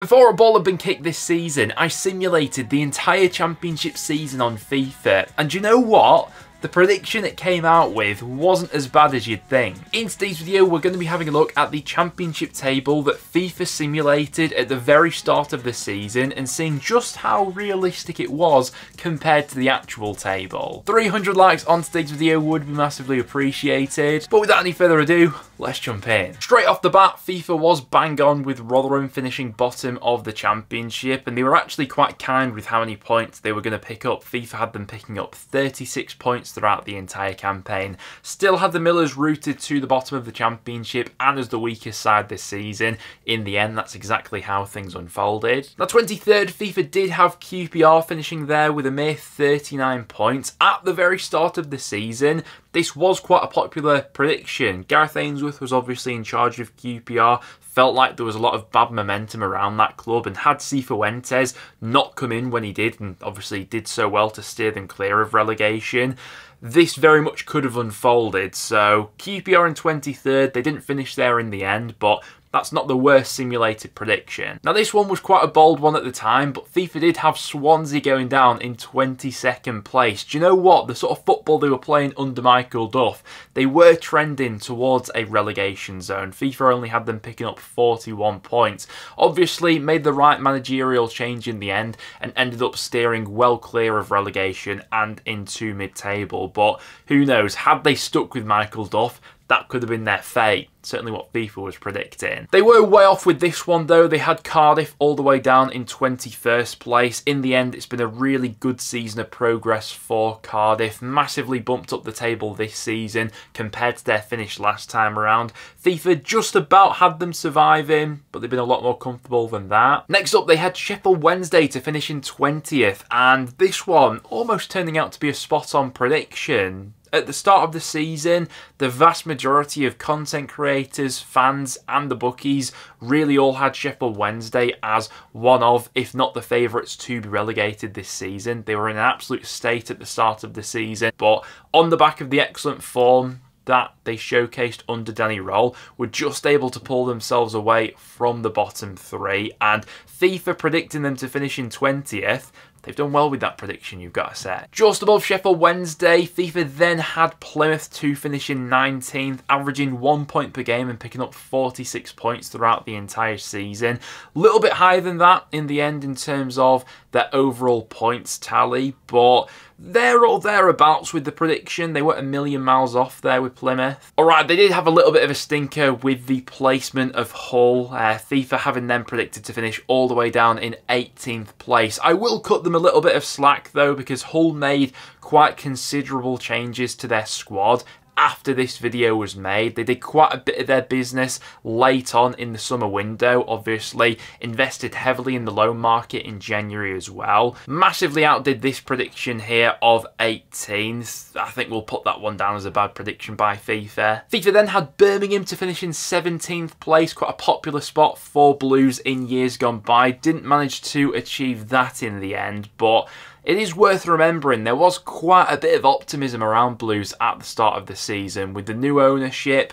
Before a ball had been kicked this season, I simulated the entire championship season on FIFA, and you know what? The prediction it came out with wasn't as bad as you'd think. In today's video, we're going to be having a look at the championship table that FIFA simulated at the very start of the season and seeing just how realistic it was compared to the actual table. 300 likes on today's video would be massively appreciated, but without any further ado, let's jump in. Straight off the bat, FIFA was bang on with Rotherham finishing bottom of the championship, and they were actually quite kind with how many points they were going to pick up. FIFA had them picking up 36 points throughout the entire campaign. Still had the Millers rooted to the bottom of the championship and as the weakest side this season. In the end, that's exactly how things unfolded. Now, 23rd, FIFA did have QPR finishing there with a mere 39 points. At the very start of the season, this was quite a popular prediction. Gareth Ainsworth was obviously in charge of QPR. Felt like there was a lot of bad momentum around that club, and had Cifuentes not come in when he did, and obviously did so well to steer them clear of relegation, this very much could have unfolded. So QPR in 23rd, they didn't finish there in the end, but that's not the worst simulated prediction. Now, this one was quite a bold one at the time, but FIFA did have Swansea going down in 22nd place. Do you know what? The sort of football they were playing under Michael Duff, they were trending towards a relegation zone. FIFA only had them picking up 41 points. Obviously, made the right managerial change in the end and ended up steering well clear of relegation and into mid-table. But who knows? Had they stuck with Michael Duff, that could have been their fate. Certainly what FIFA was predicting. They were way off with this one though. They had Cardiff all the way down in 21st place. In the end, it's been a really good season of progress for Cardiff. Massively bumped up the table this season compared to their finish last time around. FIFA just about had them surviving, but they've been a lot more comfortable than that. Next up, they had Sheffield Wednesday to finish in 20th, and this one almost turning out to be a spot-on prediction. At the start of the season, the vast majority of content creators, fans and the bookies really all had Sheffield Wednesday as one of, if not the favourites to be relegated this season. They were in an absolute state at the start of the season, but on the back of the excellent form that they showcased under Danny Roll, were just able to pull themselves away from the bottom three, and FIFA predicting them to finish in 20th. They've done well with that prediction, you've got to say. Just above Sheffield Wednesday, FIFA then had Plymouth to finish in 19th, averaging 1 point per game and picking up 46 points throughout the entire season. A little bit higher than that in the end in terms of their overall points tally, but they're all thereabouts with the prediction. They weren't a million miles off there with Plymouth. Alright, they did have a little bit of a stinker with the placement of Hull. FIFA having them predicted to finish all the way down in 18th place. I will cut them a little bit of slack though, because Hull made quite considerable changes to their squad after this video was made. They did quite a bit of their business late on in the summer window, obviously invested heavily in the loan market in January as well. Massively outdid this prediction here of 18th. I think we'll put that one down as a bad prediction by FIFA. FIFA then had Birmingham to finish in 17th place, quite a popular spot for Blues in years gone by. Didn't manage to achieve that in the end, but it is worth remembering there was quite a bit of optimism around Blues at the start of the season with the new ownership,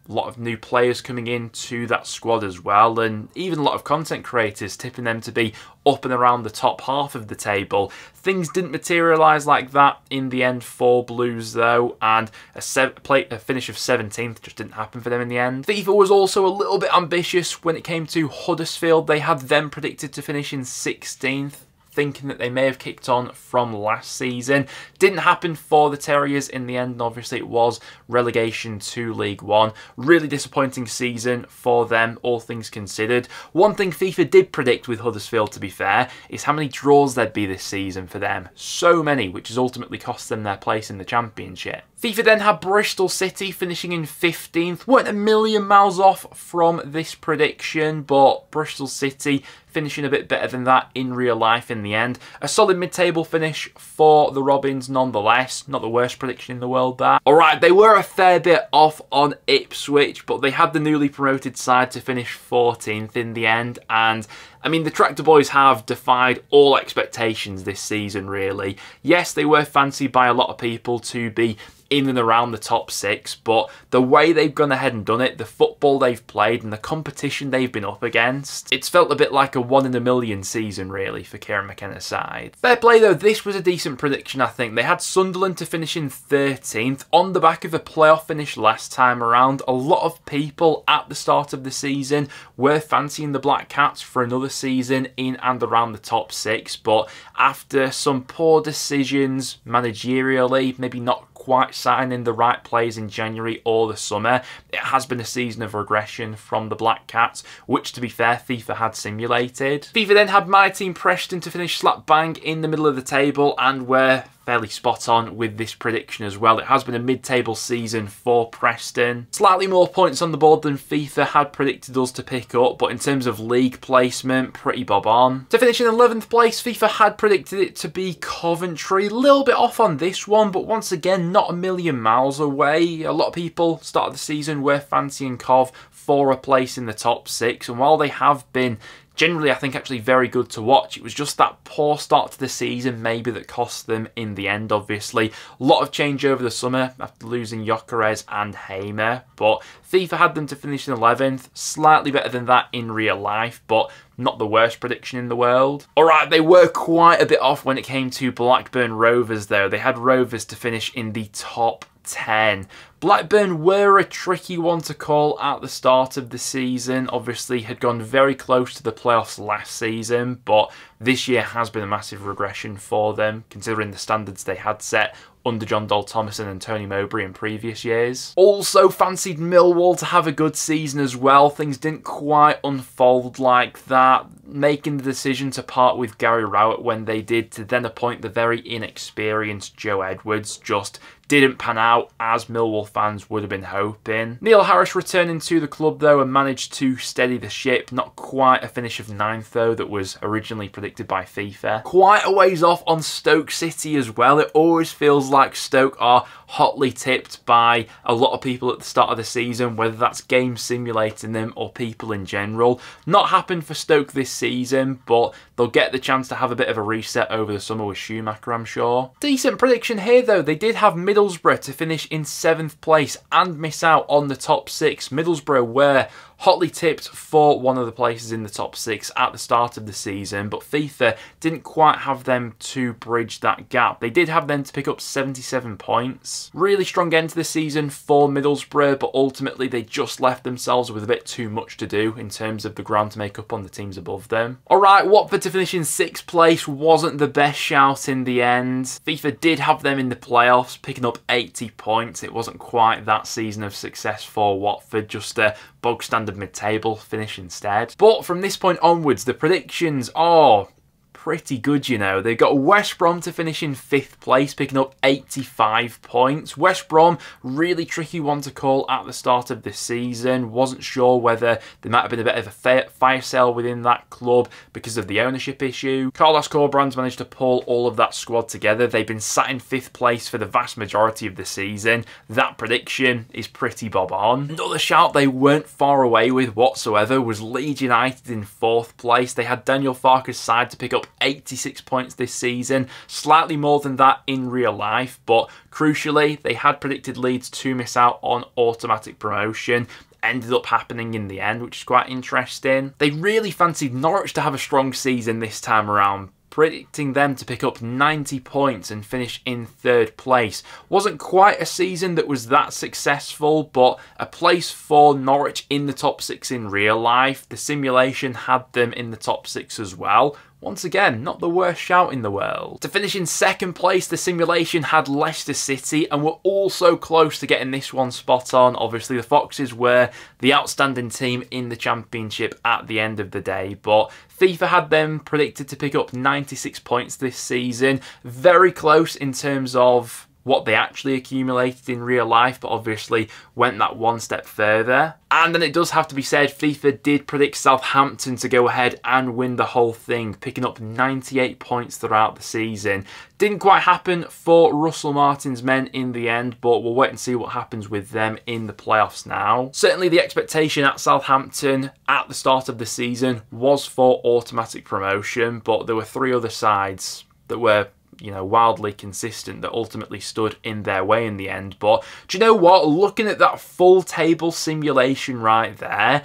a lot of new players coming into that squad as well, and even a lot of content creators tipping them to be up and around the top half of the table. Things didn't materialise like that in the end for Blues though, and a finish of 17th just didn't happen for them in the end. FIFA was also a little bit ambitious when it came to Huddersfield. They had them predicted to finish in 16th. Thinking that they may have kicked on from last season. Didn't happen for the Terriers in the end, and obviously it was relegation to League One. Really disappointing season for them, all things considered. One thing FIFA did predict with Huddersfield, to be fair, is how many draws there'd be this season for them. So many, which has ultimately cost them their place in the Championship. FIFA then had Bristol City finishing in 15th. Weren't a million miles off from this prediction, but Bristol City finishing a bit better than that in real life in the end. A solid mid-table finish for the Robins nonetheless. Not the worst prediction in the world there. Alright, they were a fair bit off on Ipswich, but they had the newly promoted side to finish 14th in the end, and I mean, the Tractor Boys have defied all expectations this season, really. Yes, they were fancied by a lot of people to be in and around the top 6, but the way they've gone ahead and done it, the football they've played and the competition they've been up against, it's felt a bit like a 1 in a million season really for Kieran McKenna's side. Fair play though, this was a decent prediction I think. They had Sunderland to finish in 13th on the back of a playoff finish last time around. A lot of people at the start of the season were fancying the Black Cats for another season in and around the top 6, but after some poor decisions managerially, maybe not quite signing the right players in January or the summer, it has been a season of regression from the Black Cats, which to be fair FIFA had simulated. FIFA then had my team Preston to finish slap bang in the middle of the table and were fairly spot on with this prediction as well. It has been a mid-table season for Preston. Slightly more points on the board than FIFA had predicted us to pick up, but in terms of league placement, pretty bob on. To finish in 11th place, FIFA had predicted it to be Coventry. A little bit off on this one, but once again, not a million miles away. A lot of people started the season were fancying Cov for a place in the top 6, and while they have been generally, I think, actually very good to watch, it was just that poor start to the season maybe that cost them in the end, obviously. A lot of change over the summer after losing Gyökeres and Hamer, but FIFA had them to finish in 11th, slightly better than that in real life, but not the worst prediction in the world. Alright, they were quite a bit off when it came to Blackburn Rovers though. They had Rovers to finish in the top 10. Blackburn were a tricky one to call at the start of the season. Obviously had gone very close to the playoffs last season, but this year has been a massive regression for them considering the standards they had set under John Dole Thomason and Tony Mowbray in previous years. Also fancied Millwall to have a good season as well. Things didn't quite unfold like that, making the decision to part with Gary Rowett when they did to then appoint the very inexperienced Joe Edwards just didn't pan out as Millwall fans would have been hoping. Neil Harris returning to the club though and managed to steady the ship. Not quite a finish of 9th though that was originally predicted by FIFA. Quite a ways off on Stoke City as well. It always feels like Stoke are hotly tipped by a lot of people at the start of the season, whether that's games simulating them or people in general. Not happened for Stoke this season, but they'll get the chance to have a bit of a reset over the summer with Schumacher, I'm sure. Decent prediction here though. They did have Middlesbrough to finish in 7th place and miss out on the top 6. Middlesbrough were hotly tipped for one of the places in the top 6 at the start of the season, but FIFA didn't quite have them to bridge that gap. They did have them to pick up 77 points. Really strong end to the season for Middlesbrough, but ultimately they just left themselves with a bit too much to do in terms of the ground to make up on the teams above them. Alright, Watford to finish in 6th place wasn't the best shout in the end. FIFA did have them in the playoffs, picking up 80 points. It wasn't quite that season of success for Watford, just a bog standard mid-table finish instead. But from this point onwards, the predictions are pretty good, you know. They got West Brom to finish in 5th place, picking up 85 points. West Brom, really tricky one to call at the start of this season. Wasn't sure whether there might have been a bit of a fire sale within that club because of the ownership issue. Carlos Corbrand's managed to pull all of that squad together. They've been sat in 5th place for the vast majority of the season. That prediction is pretty bob on. Another shout they weren't far away with whatsoever was Leeds United in 4th place. They had Daniel Farke's side to pick up 86 points this season, slightly more than that in real life, but crucially they had predicted Leeds to miss out on automatic promotion. Ended up happening in the end, which is quite interesting. They really fancied Norwich to have a strong season this time around, predicting them to pick up 90 points and finish in 3rd place. Wasn't quite a season that was that successful, but a place for Norwich in the top 6 in real life. The simulation had them in the top 6 as well. Once again, not the worst shout in the world. To finish in 2nd place, the simulation had Leicester City and were also close to getting this one spot on. Obviously, the Foxes were the outstanding team in the Championship at the end of the day, but FIFA had them predicted to pick up 96 points this season. Very close in terms of what they actually accumulated in real life, but obviously went that one step further. And then it does have to be said, FIFA did predict Southampton to go ahead and win the whole thing, picking up 98 points throughout the season. Didn't quite happen for Russell Martin's men in the end, but we'll wait and see what happens with them in the playoffs now. Certainly the expectation at Southampton at the start of the season was for automatic promotion, but there were 3 other sides that were you know, wildly consistent that ultimately stood in their way in the end. But do you know what? Looking at that full table simulation right there,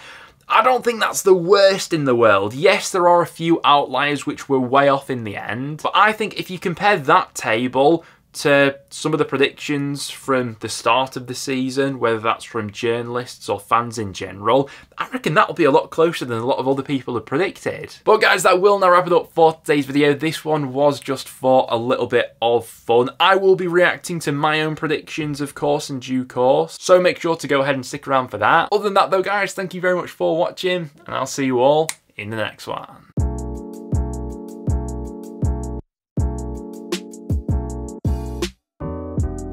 I don't think that's the worst in the world. Yes, there are a few outliers which were way off in the end, but I think if you compare that table to some of the predictions from the start of the season, whether that's from journalists or fans in general, I reckon that'll be a lot closer than a lot of other people have predicted. But guys, that will now wrap it up for today's video. This one was just for a little bit of fun. I will be reacting to my own predictions, of course, in due course, so make sure to go ahead and stick around for that. Other than that though, guys, thank you very much for watching, and I'll see you all in the next one.